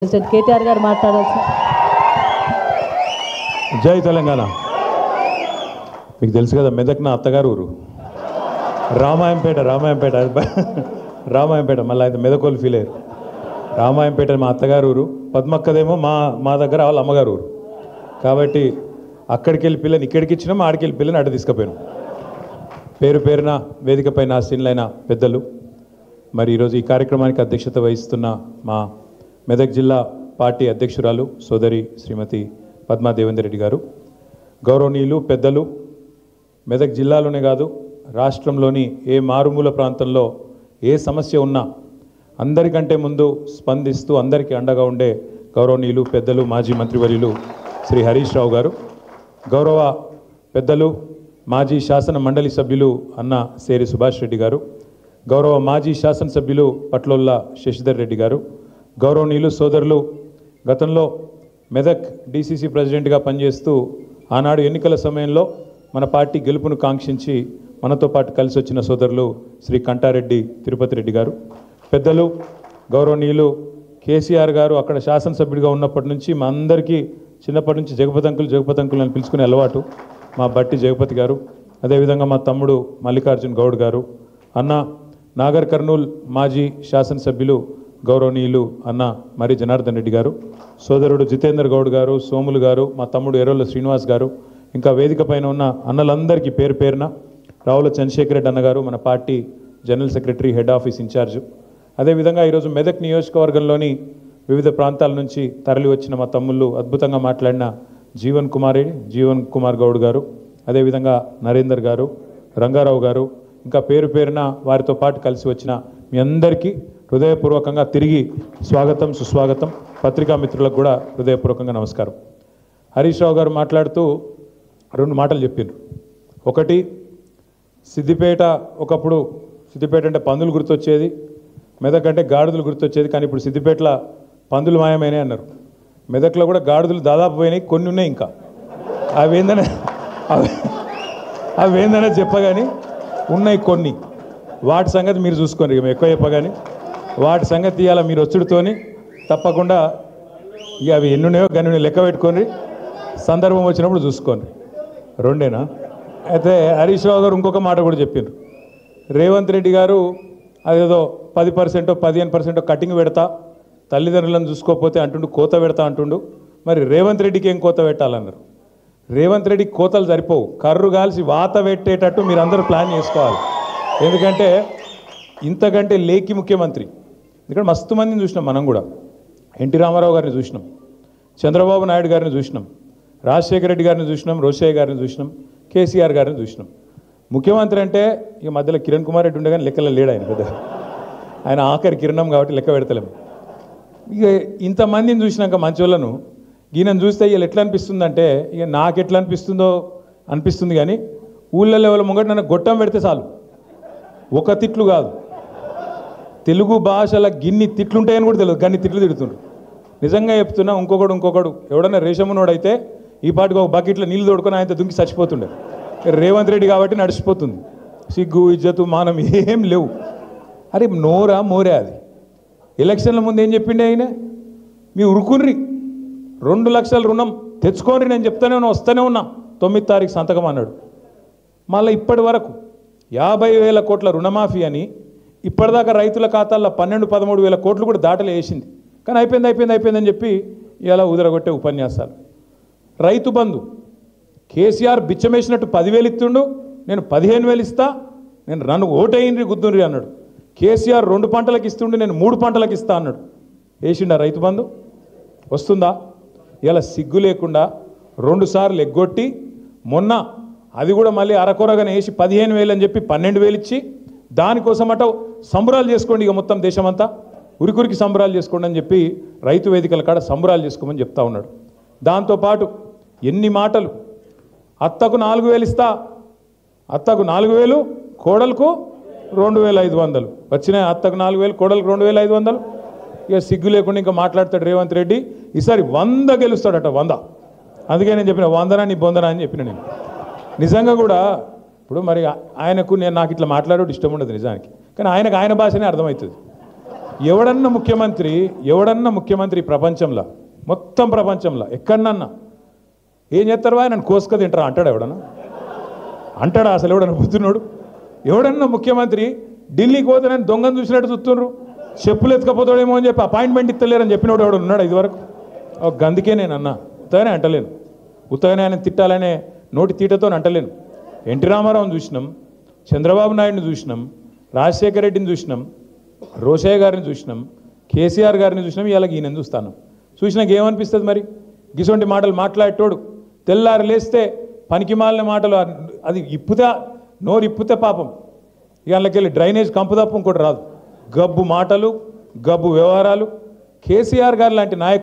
President KTR గారు మాట్లాడాల్సి. జై తెలంగాణ. మీకు తెలుసు కదా, మెదక్ నా అత్తగారు ఊరు రామాయంపేట. రామాయంపేట మళ్ళీ ఆయన మెదకోలు ఫీల్ అయ్యారు. రామాయంపేట మా అత్తగారు ఊరు, పద్మక్కదేమో మా దగ్గర వాళ్ళ అమ్మగారు ఊరు. కాబట్టి అక్కడికి వెళ్ళి పిల్లని ఇక్కడికి ఇచ్చినాము, ఆడికి వెళ్ళి పిల్లని అటు తీసుకుపోయాను. పేరు పేరున వేదికపై ఆసీనులైన పెద్దలు, మరి ఈరోజు ఈ కార్యక్రమానికి అధ్యక్షత వహిస్తున్న మా మెదక్ జిల్లా పార్టీ అధ్యక్షురాలు సోదరి శ్రీమతి పద్మా దేవేందర్ రెడ్డి గారు, గౌరవనీయులు పెద్దలు, మెదక్ జిల్లాలోనే కాదు రాష్ట్రంలోని ఏ మారుమూల ప్రాంతంలో ఏ సమస్య ఉన్నా అందరికంటే ముందు స్పందిస్తూ అందరికీ అండగా ఉండే గౌరవనీయులు పెద్దలు మాజీ మంత్రివర్యులు శ్రీ హరీష్ రావు గారు, గౌరవ పెద్దలు మాజీ శాసన మండలి సభ్యులు అన్న సేరి సుభాష్ రెడ్డి గారు, గౌరవ మాజీ శాసనసభ్యులు పట్లోల్ల శశిధర్ రెడ్డి గారు, గౌరవనీయులు సోదరులు, గతంలో మెదక్ డీసీసీ ప్రెసిడెంట్గా పనిచేస్తూ ఆనాడు ఎన్నికల సమయంలో మన పార్టీ గెలుపును కాంక్షించి మనతో పాటు కలిసి వచ్చిన సోదరులు శ్రీ కంటారెడ్డి తిరుపతి రెడ్డి గారు, పెద్దలు గౌరవనీయులు కేసీఆర్ గారు అక్కడ శాసనసభ్యుడిగా ఉన్నప్పటి నుంచి మా అందరికీ చిన్నప్పటి నుంచి జగపతి అంకులు అని పిలుచుకునే అలవాటు మా బట్టి జగపతి గారు, అదేవిధంగా మా తమ్ముడు మల్లికార్జున్ గౌడ్ గారు, అన్న నాగర్ కర్నూల్ మాజీ శాసనసభ్యులు గౌరవనీయులు అన్న మరి జనార్దన్ రెడ్డి గారు, సోదరుడు జితేందర్ గౌడ్ గారు, సోములు గారు, మా తమ్ముడు ఎర్రోళ్ళ శ్రీనివాస్ గారు, ఇంకా వేదిక పైన ఉన్న అన్నలందరికీ పేరు పేరున, రావుల చంద్రశేఖర్ రెడ్డి అన్నగారు మన party general secretary head office in charge, అదేవిధంగా ఈరోజు మెదక్ నియోజకవర్గంలోని వివిధ ప్రాంతాల నుంచి తరలి వచ్చిన మా తమ్ముళ్ళు, అద్భుతంగా మాట్లాడిన జీవన్ కుమార్ గౌడ్ గారు, అదేవిధంగా నరేందర్ గారు, రంగారావు గారు, ఇంకా పేరు పేరున వారితో పాటు కలిసి వచ్చిన మీ అందరికీ హృదయపూర్వకంగా తిరిగి స్వాగతం సుస్వాగతం. పత్రికా మిత్రులకు కూడా హృదయపూర్వకంగా నమస్కారం. హరీష్ రావు గారు మాట్లాడుతూ రెండు మాటలు చెప్పిండ్రు. ఒకటి, సిద్దిపేట ఒకప్పుడు సిద్దిపేట అంటే పందులు గుర్తొచ్చేది, మెదక్ అంటే గాడిదలు గుర్తొచ్చేది, కానీ ఇప్పుడు సిద్దిపేటలో పందులు మాయమైనాయి అన్నారు. మెదక్లో కూడా గాడిదలు దాదాపు పోయినాయి, కొన్ని ఉన్నాయి ఇంకా. అవేందనే చెప్పగాని ఉన్నాయి కొన్ని, వాటి సంగతి మీరు చూసుకోండి. ఇక ఎక్కువ చెప్పగాని వాటి సంగతి ఇవాళ మీరు వచ్చుడుతోని తప్పకుండా ఇక అవి ఎన్నున్నాయో గన్ని లెక్క పెట్టుకోండి, సందర్భం వచ్చినప్పుడు చూసుకోండి. రెండేనా? అయితే హరీష్ రావు గారు ఇంకొక మాట కూడా చెప్పిండ్రు. రేవంత్ రెడ్డి గారు అదేదో 10% 15% కటింగ్ పెడతా, తల్లిదండ్రులను చూసుకోకపోతే అంటుండు, కోత పెడతా అంటుండు. మరి రేవంత్ రెడ్డికి ఏం కోత పెట్టాలన్నారు? రేవంత్ రెడ్డికి కోతలు సరిపోవు, కర్రు కాల్చి వాత పెట్టేటట్టు మీరు అందరూ ప్లాన్ చేసుకోవాలి. ఎందుకంటే ఇంతకంటే లేకి ముఖ్యమంత్రి ఇక్కడ మస్తు మందిని చూసినాం. మనం కూడా ఎన్టీ రామారావు గారిని చూసినాం, చంద్రబాబు నాయుడు గారిని చూసినాం, రాజశేఖర రెడ్డి గారిని చూసినాం, రోషయ్య గారిని చూసినాం, కేసీఆర్ గారిని చూసినాం. ముఖ్యమంత్రి అంటే ఇక మధ్యలో కిరణ్ కుమార్ రెడ్డి ఉండే కానీ లెక్కలో లేడు ఆయన, పెద్ద ఆయన ఆఖరి కిరణం కాబట్టి లెక్క పెడతలేము. ఇక ఇంతమందిని చూసినాక మంచోళ్ళను ఈయనను చూస్తే వీళ్ళు ఎట్లా అనిపిస్తుందంటే, ఇక నాకు ఎట్లా అనిపిస్తుంది కానీ ఊళ్ళో లెవెల్ ముంగట నన్ను గొట్టం పెడితే చాలు, ఒక తిట్లు కాదు, తెలుగు భాషల గిన్ని తిట్లుంటాయని కూడా తెలియదు, గన్ని తిట్లు తిడుతుండ్రు. నిజంగా చెప్తున్నా, ఇంకొకడు ఎవడన్నా రేషమునోడైతే ఈ పాటికి ఒక బకెట్లో నీళ్ళు తోడుకొని ఆయనతో దుంకి చచ్చిపోతుండే. రేవంత్ రెడ్డి కాబట్టి నడిచిపోతుంది. సిగ్గు ఇజ్జతు మానం ఏం లేవు. అరే నోరా మోరే అది. ఎలక్షన్ల ముందు ఏం చెప్పిండే ఆయన? మీ ఉరుకుర్రి 2 లక్షల రుణం తెచ్చుకోండి, నేను చెప్తానే ఉన్నా, వస్తూనే ఉన్నా, 9వ తారీఖు సంతకం అన్నాడు. మళ్ళీ ఇప్పటి వరకు 50,000 కోట్ల రుణమాఫీ అని ఇప్పటిదాకా రైతుల ఖాతాల్లో 12-13 వేల కోట్లు కూడా దాటలు వేసింది. కానీ అయిపోయిందని చెప్పి ఇలా ఉదరగొట్టే ఉపన్యాసాలు. రైతు బంధు కేసీఆర్ బిచ్చమేసినట్టు 10,000 ఇస్తుండు, నేను 15,000 ఇస్తా, నేను నన్ను ఓటేయండి గుద్దుండ్రి అన్నాడు. కేసీఆర్ 2 పంటలకు ఇస్తుండే, నేను 3 పంటలకు ఇస్తా అన్నాడు. వేసిండా రైతు బంధు? వస్తుందా? ఇలా సిగ్గు లేకుండా 2 సార్లు ఎగ్గొట్టి మొన్న అది కూడా మళ్ళీ అరకొరగానే వేసి 15,000 అని చెప్పి 12,000 ఇచ్చి దానికోసం అట సంబరాలు చేసుకోండి, ఇక మొత్తం దేశమంతా ఉరికి సంబరాలు చేసుకోండి అని చెప్పి రైతు వేదికల కాడ సంబరాలు చేసుకోమని చెప్తా ఉన్నాడు. దాంతోపాటు ఎన్ని మాటలు, అత్తకు 4,000 ఇస్తా, అత్తకు 4,000, కోడలకు 2,500 వచ్చినాయి. అత్తకు 4,000, కోడలకు 2,500. ఇక సిగ్గు లేకుండా ఇంకా మాట్లాడతాడు రేవంత్ రెడ్డి. ఈసారి 100 గెలుస్తాడట, 100. అందుకే నేను చెప్పిన 100 నీ బొందనా అని చెప్పిన. నేను నిజంగా కూడా ఇప్పుడు మరి ఆయనకు నాకు ఇట్లా మాట్లాడేది ఇష్టం ఉండదు నిజానికి, కానీ ఆయన భాషనే అర్థమవుతుంది. ఎవడన్నా ముఖ్యమంత్రి ప్రపంచంలో మొత్తం ప్రపంచంలో ఎక్కడన్నా ఏం చేస్తారు నన్ను కోసుక తింటారా అంటాడు ఎవడన్నా? అంటాడా అసలు ఎవడన్నా బుద్ధున్నాడు? ఎవడన్నా ముఖ్యమంత్రి ఢిల్లీకి పోతే నేను దొంగను చూసినట్టు చూస్తున్నారు, చెప్పులు ఎత్తుకపోతాడేమో అని చెప్పి అపాయింట్మెంట్ ఇస్తలేరని చెప్పినోడు ఎవడు ఉన్నాడు ఇదివరకు? గందుకే నేను అన్నా, ఉత్తగానే అంటలేను, ఉత్తగానే ఆయన తిట్టాలనే నోటి తీటతో అంటలేను. ఎన్టీ రామారావుని చూసినాం, చంద్రబాబు నాయుడిని చూసినాం, రాజశేఖర రెడ్డిని చూసినాం, రోషయ్య గారిని చూసినాం, కేసీఆర్ గారిని చూసినాం, ఇలాగ ఈయన చూస్తాను. చూసినాక ఏమనిపిస్తుంది మరి? గిసొంటి మాటలు మాట్లాడేటోడు తెల్లారి లేస్తే పనికి మాలిన మాటలు, అది నోరు ఇప్పుతే పాపం ఇక అందులోకెళ్ళి డ్రైనేజ్ కంపు తప్ప ఇంకోటి రాదు. గబ్బు మాటలు, గబ్బు వ్యవహారాలు. కేసీఆర్ గారు లాంటి నాయకుడు